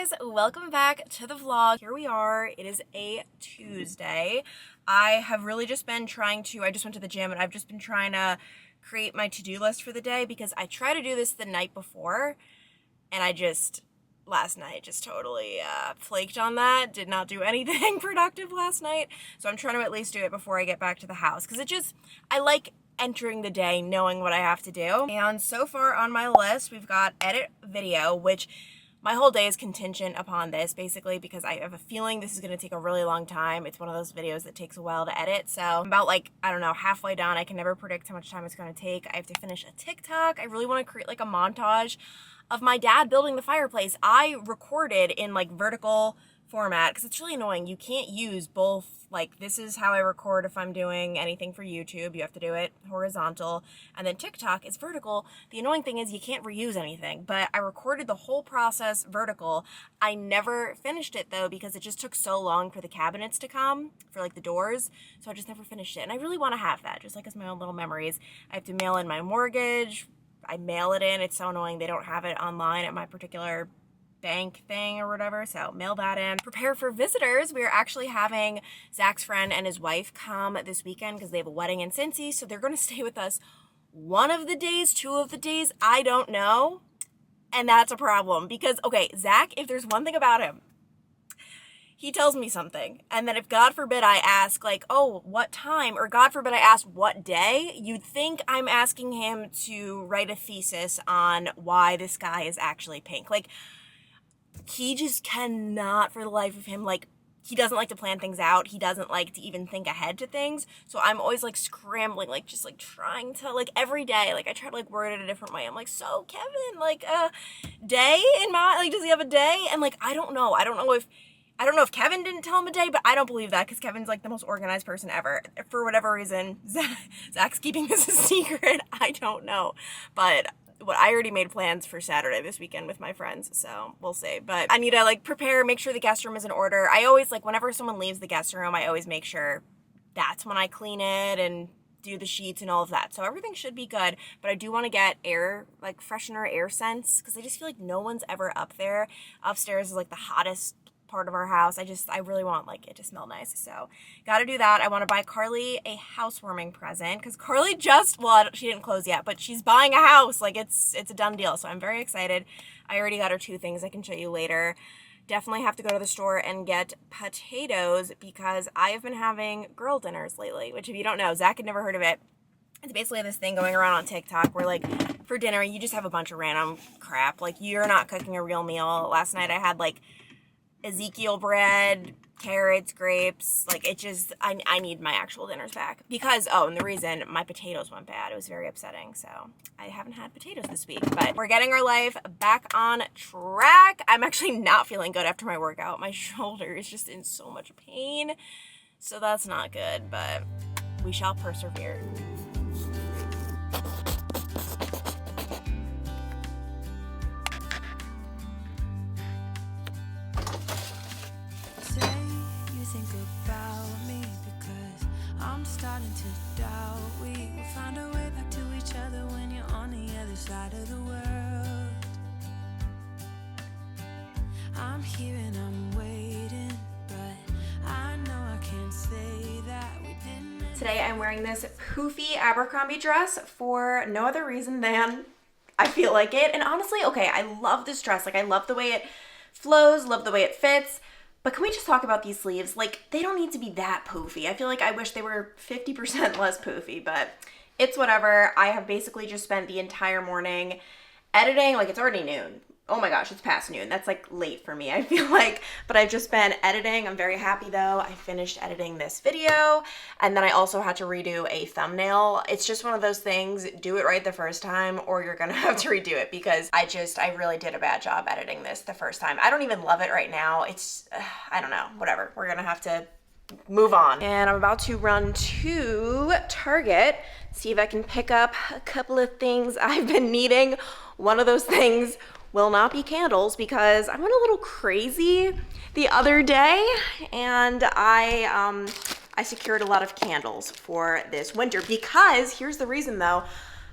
guys, welcome back to the vlog. Here we are. It is a Tuesday. I have really just been trying to, I just went to the gym and I've just been trying to create my to-do list for the day because I try to do this the night before and last night just totally flaked on that. Did not do anything productive last night. So I'm trying to at least do it before I get back to the house because I like entering the day knowing what I have to do. And so far on my list, we've got edit video, which my whole day is contingent upon this basically because I have a feeling this is going to take a really long time. It's one of those videos that takes a while to edit. So I'm about I don't know, halfway done. I can never predict how much time it's going to take. I have to finish a TikTok. I really want to create a montage of my dad building the fireplace. I recorded in vertical format because it's really annoying. You can't use both. This is how I record if I'm doing anything for YouTube. You have to do it horizontal, and then TikTok is vertical. The annoying thing is you can't reuse anything, but I recorded the whole process vertical. I never finished it though because it just took so long for the cabinets to come, for the doors, so I just never finished it. And I really want to have that just as my own little memories. I have to mail in my mortgage. I mail it in. It's so annoying they don't have it online at my particular bank thing or whatever, so mail that in. Prepare for visitors. We are actually having Zach's friend and his wife come this weekend because they have a wedding in Cincy, so they're going to stay with us one of the days, two of the days, I don't know, and that's a problem because, okay, Zach, if there's one thing about him, he tells me something, and then if God forbid I ask oh, what time, or God forbid I ask what day, you'd think I'm asking him to write a thesis on why the sky is actually pink. He just cannot for the life of him, he doesn't like to plan things out. He doesn't like to even think ahead to things. So I'm always scrambling, trying to, every day, I try to word it a different way. I'm so Kevin, day in my, does he have a day? And I don't know. I don't know if Kevin didn't tell him a day, but I don't believe that because Kevin's the most organized person ever. For whatever reason, Zach's keeping this a secret. I don't know. But I already made plans for Saturday this weekend with my friends, so we'll see. But I need to prepare, make sure the guest room is in order. I always whenever someone leaves the guest room, I always make sure that's when I clean it and do the sheets and all of that. So everything should be good, but I do want to get air, freshener air scents because I just feel no one's ever up there. Upstairs is the hottest part of our house. I really want it to smell nice, so gotta do that. I want to buy Carly a housewarming present because Carly she didn't close yet, but she's buying a house. It's a done deal, so I'm very excited. I already got her 2 things I can show you later. Definitely have to go to the store and get potatoes because I have been having girl dinners lately, which if you don't know, Zach had never heard of it. It's basically this thing going around on TikTok where for dinner you just have a bunch of random crap. You're not cooking a real meal. Last night I had Ezekiel bread, carrots, grapes, I need my actual dinners back because, and the reason my potatoes went bad, it was very upsetting, so I haven't had potatoes this week, but we're getting our life back on track. I'm actually not feeling good after my workout. My shoulder is just in so much pain, so that's not good, but we shall persevere. I'm starting to doubt we will find our way back to each other when you're on the other side of the world. I'm here and I'm waiting, but I know I can't say that we didn't. Today I'm wearing this poofy Abercrombie dress for no other reason than I feel like it. And honestly, okay, I love this dress. I love the way it flows, love the way it fits. But can we just talk about these sleeves? They don't need to be that poofy. I feel I wish they were 50% less poofy, but it's whatever. I have basically just spent the entire morning editing. It's already noon. Oh my gosh, it's past noon. That's late for me, I feel but I've just been editing. I'm very happy though. I finished editing this video and then I also had to redo a thumbnail. It's just one of those things, do it right the first time or you're gonna have to redo it because I really did a bad job editing this the first time. I don't even love it right now. It's, I don't know, whatever. We're gonna have to move on. And I'm about to run to Target, see if I can pick up a couple of things I've been needing. One of those things will not be candles because I went a little crazy the other day and I secured a lot of candles for this winter because here's the reason though.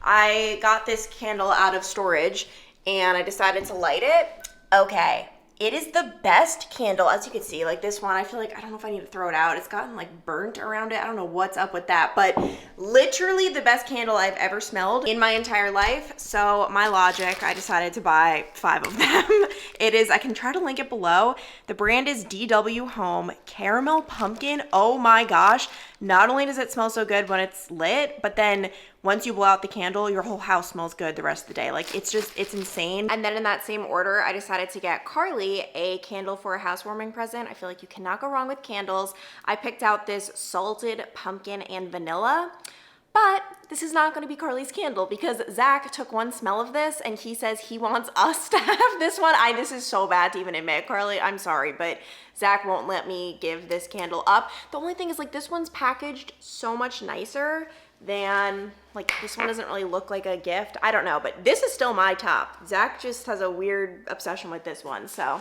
I got this candle out of storage and I decided to light it. Okay, It is the best candle, as you can see. Like this one, I feel like, I don't know if I need to throw it out. It's gotten like burnt around it. I don't know what's up with that, but literally the best candle I've ever smelled in my entire life. So my logic, I decided to buy 5 of them. It is, I can try to link it below. The brand is DW Home Caramel Pumpkin. Oh my gosh. Not only does it smell so good when it's lit, but then once you blow out the candle, your whole house smells good the rest of the day. Like it's insane. And then in that same order, I decided to get Carly a candle for a housewarming present. I feel like you cannot go wrong with candles. I picked out this salted pumpkin and vanilla. But this is not gonna be Carly's candle because Zach took one smell of this and he says he wants us to have this one. This is so bad to even admit, Carly, I'm sorry, but Zach won't let me give this candle up. The only thing is like this one's packaged so much nicer than, like this one doesn't really look like a gift. I don't know, but this is still my top. Zach just has a weird obsession with this one, so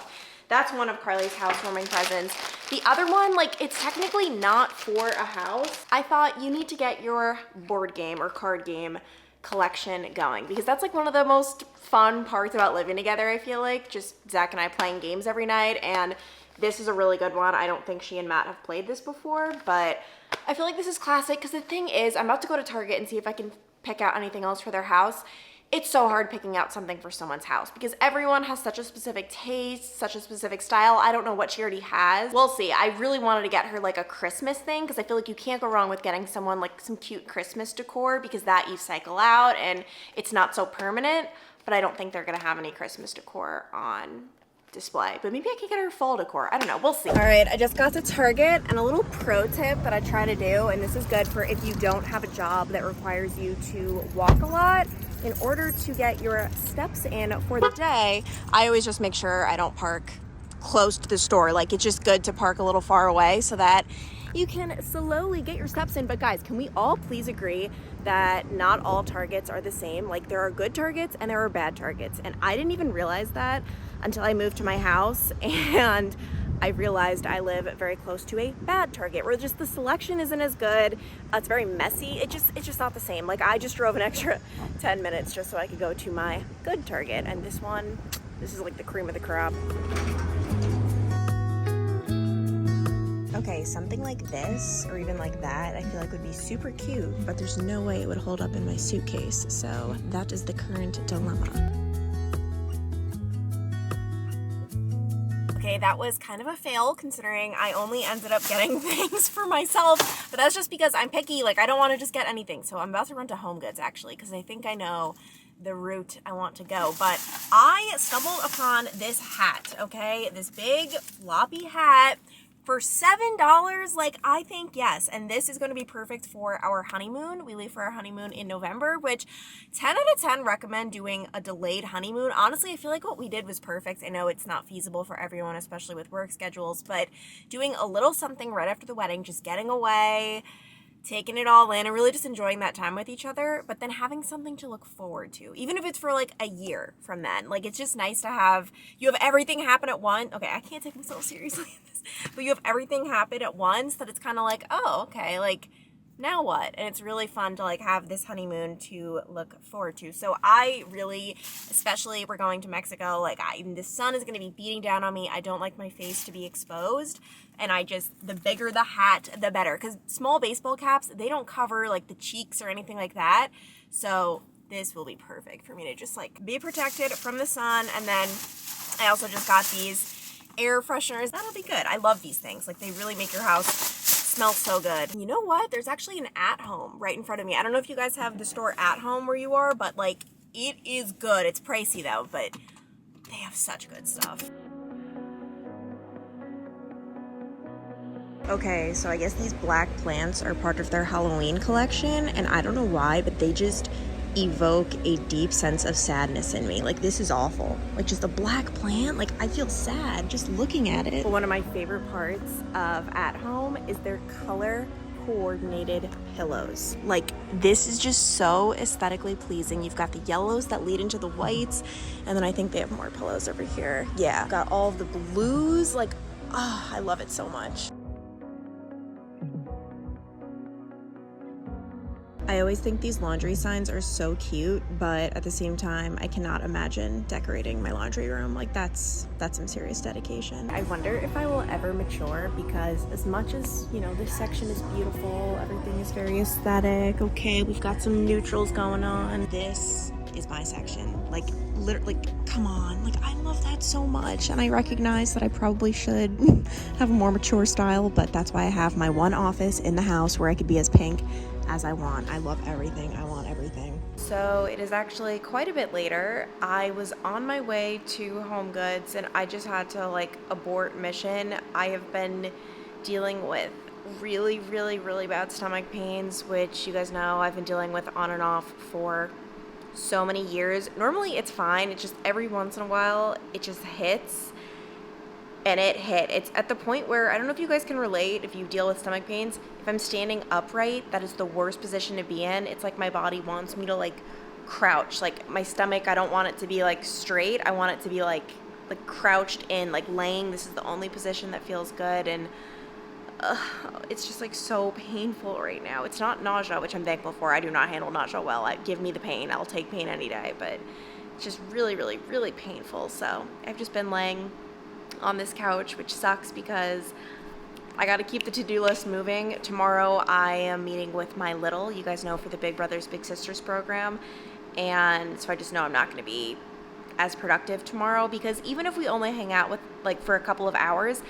that's one of Carly's housewarming presents. The other one, like it's technically not for a house. I thought you need to get your board game or card game collection going because that's like one of the most fun parts about living together, I feel like. Just Zach and I playing games every night, and this is a really good one. I don't think she and Matt have played this before, but I feel like this is classic because the thing is, I'm about to go to Target and see if I can pick out anything else for their house. It's so hard picking out something for someone's house because everyone has such a specific taste, such a specific style. I don't know what she already has. We'll see. I really wanted to get her like a Christmas thing because I feel like you can't go wrong with getting someone like some cute Christmas decor because that you cycle out and it's not so permanent, but I don't think they're gonna have any Christmas decor on display, but maybe I can get her fall decor. I don't know, we'll see. All right, I just got to Target, and a little pro tip that I try to do, and this is good for if you don't have a job that requires you to walk a lot. In order to get your steps in for the day, I always just make sure I don't park close to the store. Like it's just good to park a little far away so that you can slowly get your steps in. But guys, can we all please agree that not all Targets are the same? Like there are good Targets and there are bad Targets, and I didn't even realize that until I moved to my house and I realized I live very close to a bad Target where just the selection isn't as good. It's very messy. It's just not the same. Like I just drove an extra 10 minutes just so I could go to my good Target, and this is like the cream of the crop. Okay, something like this or even like that I feel like would be super cute, but there's no way it would hold up in my suitcase. So that is the current dilemma. Okay, that was kind of a fail considering I only ended up getting things for myself, but that's just because I'm picky. Like I don't want to just get anything. So I'm about to run to Home Goods actually because I think I know the route I want to go. But I stumbled upon this hat, okay? This big floppy hat for $7. Like I think yes, and this is going to be perfect for our honeymoon. We leave for our honeymoon in November, which 10 out of 10 recommend doing a delayed honeymoon. Honestly, I feel like what we did was perfect. I know it's not feasible for everyone, especially with work schedules, but doing a little something right after the wedding, just getting away, taking it all in and really just enjoying that time with each other, but then having something to look forward to, even if it's for like a year from then. Like it's just nice to have, you have everything happen at once. Okay, I can't take myself seriously in this, but you have everything happen at once that it's kind of like, oh, okay, like now what? And it's really fun to like have this honeymoon to look forward to. So I really, especially we're going to Mexico, like the sun is going to be beating down on me. I don't like my face to be exposed. And the bigger the hat, the better. Because small baseball caps, they don't cover like the cheeks or anything like that. So this will be perfect for me to just like be protected from the sun. And then I also just got these air fresheners. That'll be good. I love these things. Like they really make your house smell so good. And you know what? There's actually an At Home right in front of me. I don't know if you guys have the store At Home where you are, but like it is good. It's pricey though, but they have such good stuff. Okay, so I guess these black plants are part of their Halloween collection, and I don't know why, but they just evoke a deep sense of sadness in me. Like this is awful. Like just a black plant, like I feel sad just looking at it. One of my favorite parts of At Home is their color coordinated pillows. Like this is just so aesthetically pleasing. You've got the yellows that lead into the whites, and then I think they have more pillows over here. Yeah, got all of the blues. Like, oh, I love it so much. I always think these laundry signs are so cute, but at the same time, I cannot imagine decorating my laundry room. Like that's some serious dedication. I wonder if I will ever mature, because as much as, you know, this section is beautiful, everything is very aesthetic. Okay, we've got some neutrals going on. This is my section. Like literally, come on. Like I love that so much, and I recognize that I probably should have a more mature style, but that's why I have my one office in the house where I could be as pink as I want. I love everything. I want everything. So it is actually quite a bit later. I was on my way to Home Goods and I just had to like abort mission. I have been dealing with really, really, really bad stomach pains, which you guys know I've been dealing with on and off for so many years. Normally it's fine. It's just every once in a while it just hits. And it hit. It's at the point where, I don't know if you guys can relate if you deal with stomach pains. If I'm standing upright, that is the worst position to be in. It's like my body wants me to like crouch. Like my stomach, I don't want it to be like straight. I want it to be like crouched in, like laying. This is the only position that feels good. And it's just like so painful right now. It's not nausea, which I'm thankful for. I do not handle nausea well. Give me the pain. I'll take pain any day. But it's just really, really, really painful. So I've just been laying on this couch, which sucks because I got to keep the to-do list moving. Tomorrow I am meeting with my little, you guys know, for the Big Brothers Big Sisters program, and so I just know I'm not going to be as productive tomorrow, because even if we only hang out with like for a couple of hours,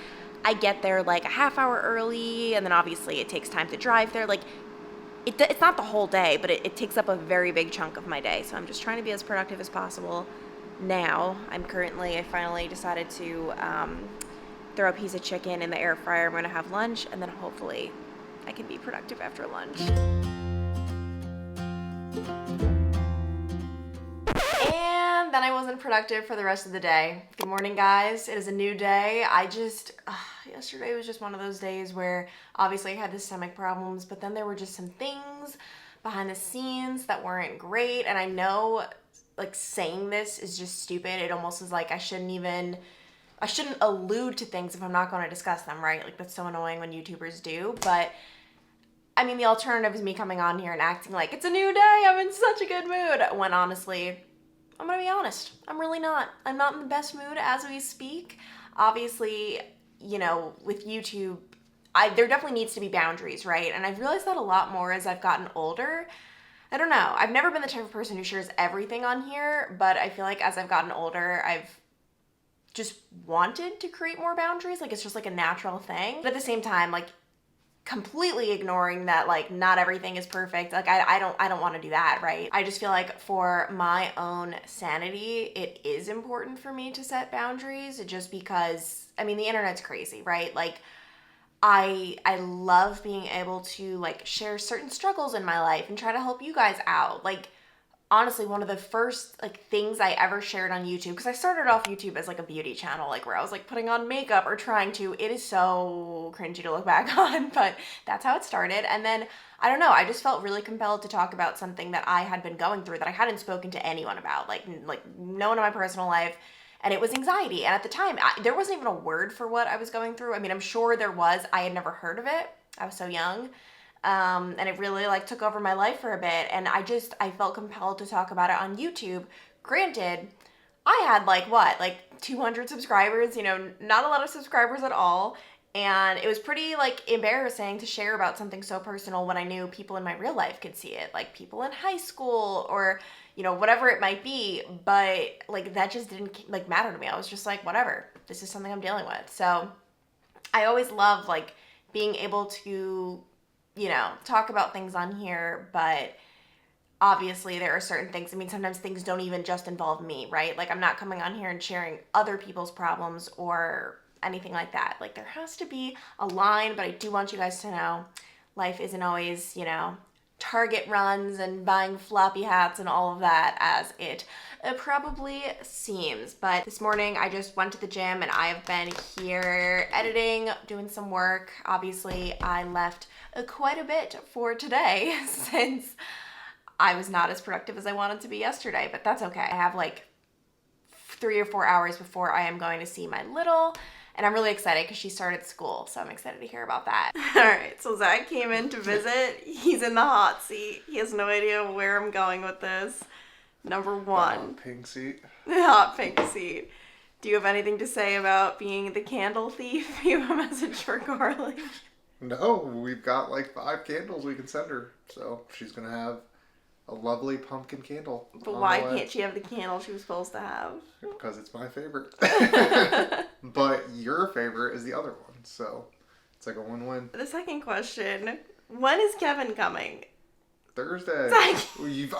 I get there like a half hour early, and then obviously it takes time to drive there. Like it's not the whole day, but it takes up a very big chunk of my day, so I'm just trying to be as productive as possible. Now, I finally decided to throw a piece of chicken in the air fryer. I'm going to have lunch, and then hopefully I can be productive after lunch. And then I wasn't productive for the rest of the day. Good morning, guys. It is a new day. Yesterday was just one of those days where obviously I had the stomach problems, but then there were just some things behind the scenes that weren't great, and I know like saying this is just stupid. It almost is like I shouldn't allude to things if I'm not going to discuss them, right? Like that's so annoying when YouTubers do. But I mean, the alternative is me coming on here and acting like it's a new day, I'm in such a good mood, when honestly, I'm gonna be honest, I'm really not. I'm not in the best mood as we speak. Obviously, you know, with YouTube, there definitely needs to be boundaries, right? And I've realized that a lot more as I've gotten older. I don't know. I've never been the type of person who shares everything on here, but I feel like as I've gotten older, I've just wanted to create more boundaries. Like it's just like a natural thing. But at the same time, like completely ignoring that like not everything is perfect. Like I don't want to do that, right? I just feel like for my own sanity, it is important for me to set boundaries, just because, I mean, the internet's crazy, right? Like I love being able to like share certain struggles in my life and try to help you guys out. Like honestly, one of the first like things I ever shared on YouTube, because I started off YouTube as like a beauty channel, like where I was like putting on makeup or trying to. It is so cringy to look back on, but that's how it started. And then I don't know, I just felt really compelled to talk about something that I had been going through that I hadn't spoken to anyone about, like no one in my personal life. And it was anxiety. And at the time, there wasn't even a word for what I was going through. I mean, I'm sure there was. I had never heard of it. I was so young. And it really like took over my life for a bit. And I felt compelled to talk about it on YouTube. Granted, I had like 200 subscribers, you know, not a lot of subscribers at all. And it was pretty like embarrassing to share about something so personal when I knew people in my real life could see it, like people in high school or, you know, whatever it might be. But like that just didn't like matter to me. I was just like, whatever, this is something I'm dealing with. So I always love like being able to, you know, talk about things on here, but obviously there are certain things. I mean, sometimes things don't even just involve me, right? Like I'm not coming on here and sharing other people's problems or anything like that. Like there has to be a line, but I do want you guys to know life isn't always, you know, Target runs and buying floppy hats and all of that as it probably seems. But this morning I just went to the gym and I have been here editing, doing some work. Obviously I left quite a bit for today since I was not as productive as I wanted to be yesterday, but that's okay. I have like 3 or 4 hours before I am going to see my little. And I'm really excited because she started school, so I'm excited to hear about that. All right, so Zach came in to visit. He's in the hot seat. He has no idea where I'm going with this. Number one. The hot pink seat. The hot pink seat. Do you have anything to say about being the candle thief? You have a message for Carly? No, we've got like 5 candles we can send her. So she's going to have a lovely pumpkin candle. But why can't she have the candle she was supposed to have? Because it's my favorite. But your favorite is the other one. So it's like a win-win. The second question, when is Kevin coming? Thursday. Zach.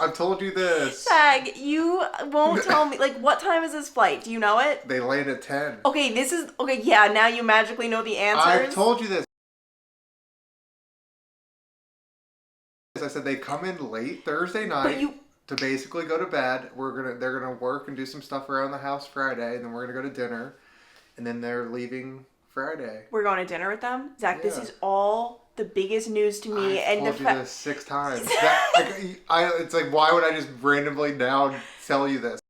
I've told you this. Zach, you won't tell me. Like, what time is his flight? Do you know it? They land at 10. Okay, yeah, now you magically know the answers. I've told you this. I said they come in late Thursday night to basically go to bed. They're gonna work and do some stuff around the house Friday, and then we're gonna go to dinner, and then they're leaving Friday. We're going to dinner with them? Zach, this is all the biggest news to me. I've told you this 6 times. It's like, why would I just randomly now tell you this?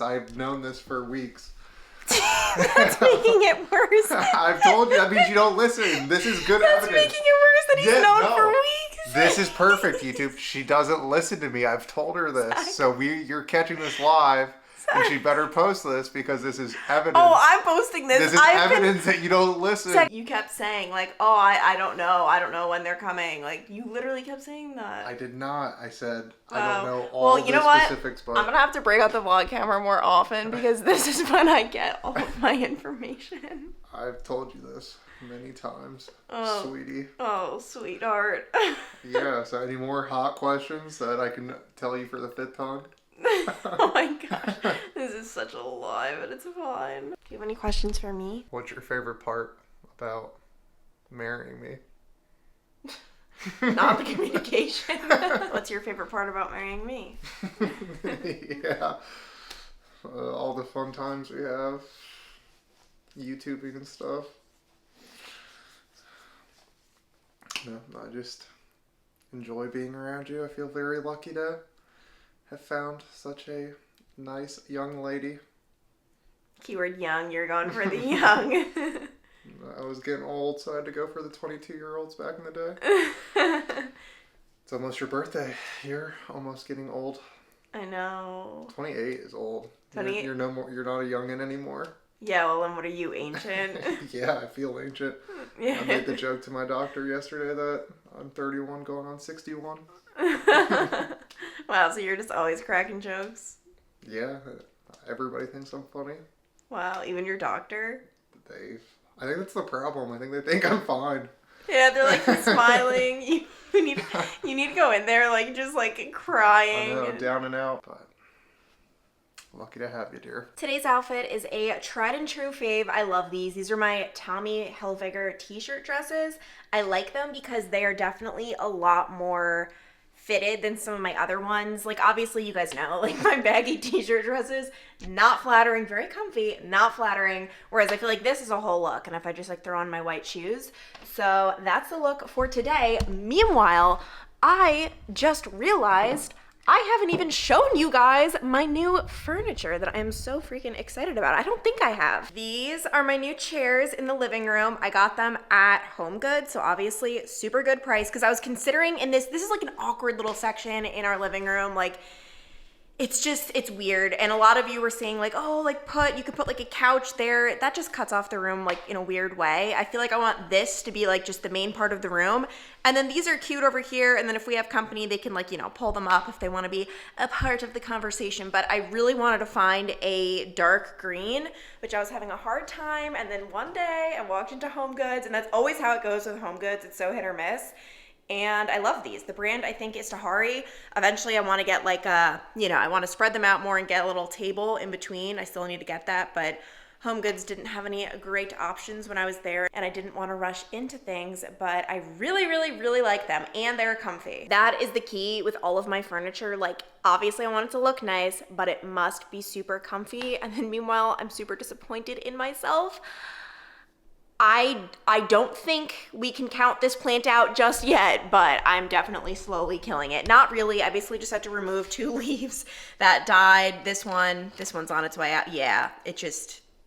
I've known this for weeks. That's making it worse. I've told you. That means you don't listen. This is good evidence. That's making it worse that he's known for weeks. This is perfect, YouTube. She doesn't listen to me. I've told her this. So you're catching this live. And she better post this because this is evidence. Oh, I'm posting this. This is evidence that you don't listen. You kept saying, like, oh, I don't know. I don't know when they're coming. Like, you literally kept saying that. I did not. I said, I don't know all the specifics. But I'm going to have to break out the vlog camera more often because this is when I get all of my information. I've told you this many times, sweetie. Oh, sweetheart. Yeah, so any more hot questions that I can tell you for the 5th time? Oh my gosh, this is such a lie, but it's fine. Do you have any questions for me? What's your favorite part about marrying me? Not the communication. What's your favorite part about marrying me? Yeah, all the fun times we have, YouTubing and stuff. No, I just enjoy being around you. I feel very lucky to have found such a nice young lady. Keyword young, you're going for the young. I was getting old, so I had to go for the 22-year-olds back in the day. It's almost your birthday. You're almost getting old. I know. 28 is old. 28? You're no more. You're not a youngin' anymore. Yeah, well then what are you, ancient? Yeah, I feel ancient. Yeah. I made the joke to my doctor yesterday that I'm 31 going on 61. Wow, so you're just always cracking jokes? Yeah, everybody thinks I'm funny. Wow, even your doctor? I think that's the problem. I think they think I'm fine. Yeah, they're like smiling. You need to go in there like just like crying. I know, down and out, but lucky to have you, dear. Today's outfit is a tried and true fave. I love these. These are my Tommy Hilfiger t-shirt dresses. I like them because they are definitely a lot more fitted than some of my other ones. Like, obviously you guys know, like my baggy t-shirt dresses, not flattering, very comfy, not flattering. Whereas I feel like this is a whole look. And if I just like throw on my white shoes. So that's the look for today. Meanwhile, I just realized I haven't even shown you guys my new furniture that I am so freaking excited about. I don't think I have. These are my new chairs in the living room. I got them at HomeGoods, so obviously super good price because I was considering in this is like an awkward little section in our living room. Like, it's weird. And a lot of you were saying like, oh, like you could put like a couch there. That just cuts off the room like in a weird way. I feel like I want this to be like just the main part of the room. And then these are cute over here. And then if we have company, they can like, pull them up if they want to be a part of the conversation. But I really wanted to find a dark green, which I was having a hard time. And then one day I walked into HomeGoods, and that's always how it goes with HomeGoods. It's so hit or miss. And I love these. The brand, I think, is Tahari. Eventually, I want to get like I want to spread them out more and get a little table in between. I still need to get that, but HomeGoods didn't have any great options when I was there, and I didn't want to rush into things, but I really, really, really like them, and they're comfy. That is the key with all of my furniture. Like, obviously, I want it to look nice, but it must be super comfy, and then meanwhile, I'm super disappointed in myself. I don't think we can count this plant out just yet, but I'm definitely slowly killing it. Not really. I basically just had to remove 2 leaves that died. This one's on its way out. Yeah,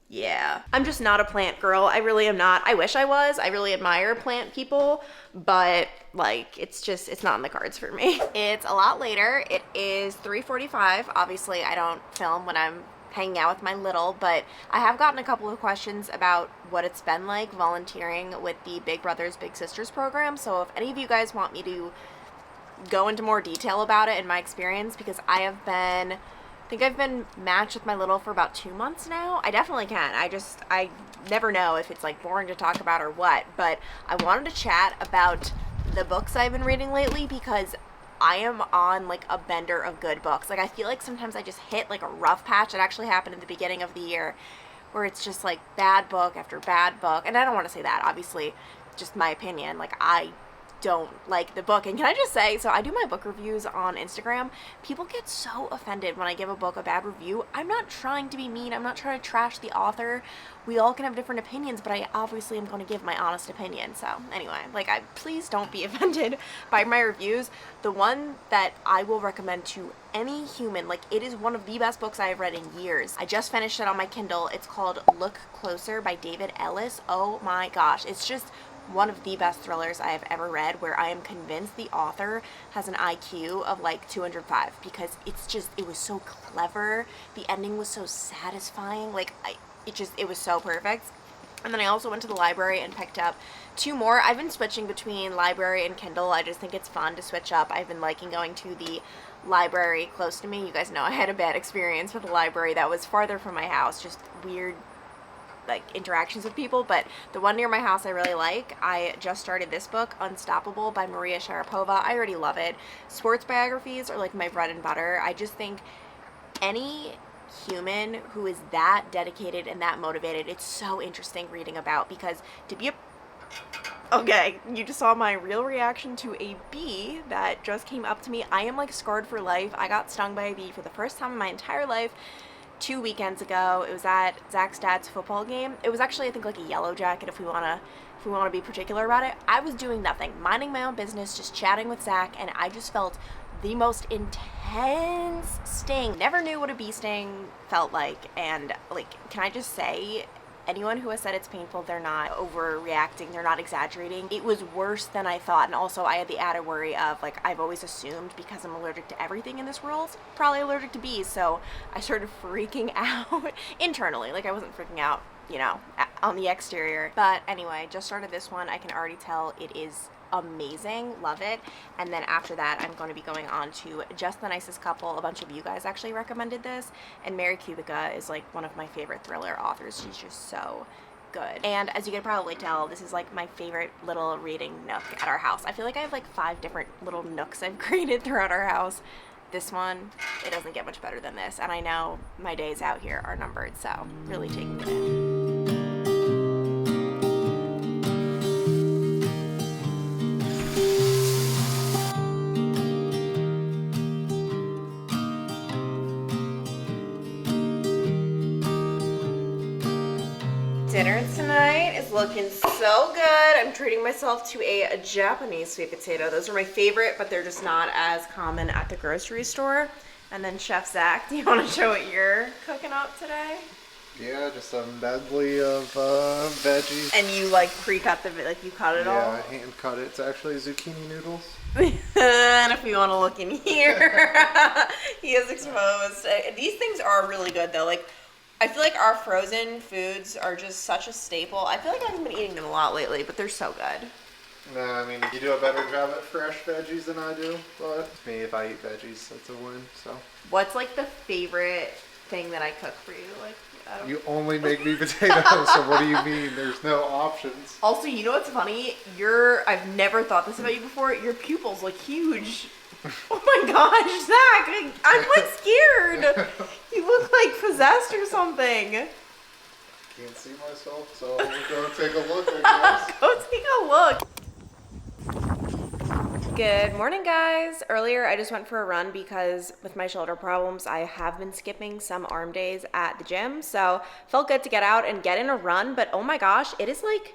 yeah. I'm just not a plant girl. I really am not. I wish I was. I really admire plant people, but like it's not in the cards for me. It's a lot later. It is 3:45. Obviously, I don't film when I'm hanging out with my little, but I have gotten a couple of questions about what it's been like volunteering with the Big Brothers Big Sisters program. So if any of you guys want me to go into more detail about it and my experience, because I think I've been matched with my little for about 2 months now. I definitely can. I never know if it's like boring to talk about or what, but I wanted to chat about the books I've been reading lately, because I am on like a bender of good books. Like I feel like sometimes I just hit like a rough patch. It actually happened at the beginning of the year where it's just like bad book after bad book. And I don't want to say that, obviously, just my opinion. Like I don't like the book. And can I just say, so I do my book reviews on Instagram. People get so offended when I give a book a bad review. I'm not trying to be mean. I'm not trying to trash the author. We all can have different opinions, but I obviously am going to give my honest opinion. So anyway, like please don't be offended by my reviews. The one that I will recommend to any human, like it is one of the best books I have read in years. I just finished it on my Kindle. It's called Look Closer by David Ellis. Oh my gosh. It's just one of the best thrillers I have ever read, where I am convinced the author has an IQ of like 205, because it was so clever. The ending was so satisfying. Like it was so perfect. And then I also went to the library and picked up 2 more. I've been switching between library and Kindle. I just think it's fun to switch up. I've been liking going to the library close to me. You guys know I had a bad experience with the library that was farther from my house, just weird like interactions with people, but the one near my house I really like. I just started this book, Unstoppable by Maria Sharapova. I already love it. Sports biographies are like my bread and butter. I just think any human who is that dedicated and that motivated, it's so interesting reading about, because to be a okay, you just saw my real reaction to a bee that just came up to me. I am like scarred for life. I got stung by a bee for the first time in my entire life 2 weekends ago. It was at Zach's dad's football game. It was actually, I think, like a yellow jacket, if we want to be particular about it. I was doing nothing, minding my own business, just chatting with Zach, and I just felt the most intense sting. Never knew what a bee sting felt like, and like, can I just say, anyone who has said it's painful, they're not overreacting, they're not exaggerating. It was worse than I thought. And also I had the added worry of, like, I've always assumed because I'm allergic to everything in this world, probably allergic to bees. So I started freaking out internally. Like I wasn't freaking out, you know, on the exterior. But anyway, just started this one. I can already tell it is amazing. Love it. And then after that, I'm going to be going on to Just the Nicest Couple. A bunch of you guys actually recommended this, and Mary Kubica is like one of my favorite thriller authors. She's just so good. And as you can probably tell, this is like my favorite little reading nook at our house. I feel like I have like 5 different little nooks I've created throughout our house. This one, it doesn't get much better than this, and I know my days out here are numbered, so really taking it in. Dinner tonight is looking so good. I'm treating myself to a Japanese sweet potato. Those are my favorite, but they're just not as common at the grocery store. And then Chef Zach, do you want to show what you're cooking up today? Yeah, just a medley of veggies. And you like pre-cut like you cut it all? Yeah, I hand cut it. It's actually zucchini noodles. And if we want to look in here, he is exposed. These things are really good though. Like, I feel like our frozen foods are just such a staple. I feel like I haven't been eating them a lot lately, but they're so good. No, I mean, you do a better job at fresh veggies than I do, but me, if I eat veggies, that's a win, so. What's like the favorite thing that I cook for you? Like, you only make me potatoes, so what do you mean? There's no options. Also, you know what's funny? I've never thought this about you before. Your pupils look huge. Oh my gosh, Zach, I'm like scared. You look like possessed or something. Can't see myself, so I'm gonna go take a look, I guess. Go take a look. Good morning, guys. Earlier, I just went for a run because with my shoulder problems, I have been skipping some arm days at the gym. So felt good to get out and get in a run. But oh my gosh, it is like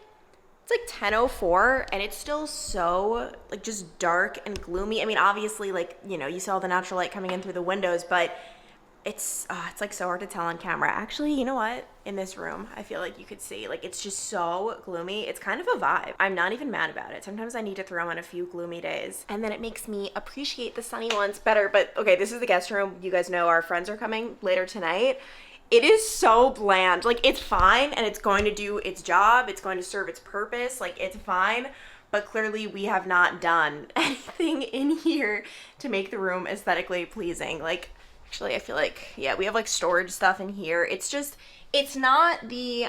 It's like 10:04 and it's still so like just dark and gloomy. I mean, obviously, like, you know, you saw the natural light coming in through the windows, but it's like so hard to tell on camera. Actually, you know what? In this room, I feel like you could see, like, it's just so gloomy. It's kind of a vibe. I'm not even mad about it. Sometimes I need to throw in a few gloomy days and then it makes me appreciate the sunny ones better. But okay, this is the guest room. You guys know our friends are coming later tonight. It is so bland. Like, it's fine and it's going to do its job. It's going to serve its purpose. Like, it's fine. But clearly we have not done anything in here to make the room aesthetically pleasing. Like, actually, I feel like, yeah, we have like storage stuff in here. It's just, it's not the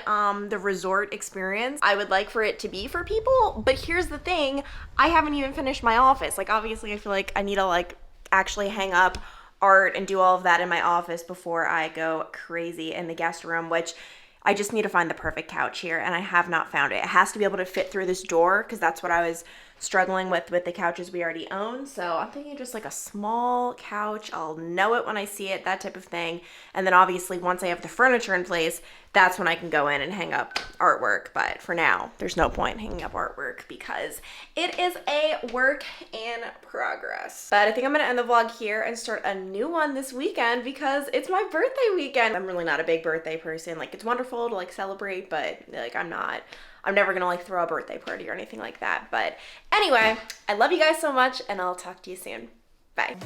resort experience I would like for it to be for people. But here's the thing, I haven't even finished my office. Like, obviously I feel like I need to like actually hang up art and do all of that in my office before I go crazy in the guest room, which I just need to find the perfect couch here and I have not found it. It has to be able to fit through this door because that's what I was struggling with the couches we already own. So I'm thinking just like a small couch. I'll know it when I see it, that type of thing. And then obviously once I have the furniture in place, that's when I can go in and hang up artwork. But for now, there's no point hanging up artwork because it is a work in progress. But I think I'm gonna end the vlog here and start a new one this weekend because it's my birthday weekend. I'm really not a big birthday person. Like, it's wonderful to like celebrate, but like I'm never gonna like throw a birthday party or anything like that. But anyway, I love you guys so much and I'll talk to you soon. Bye.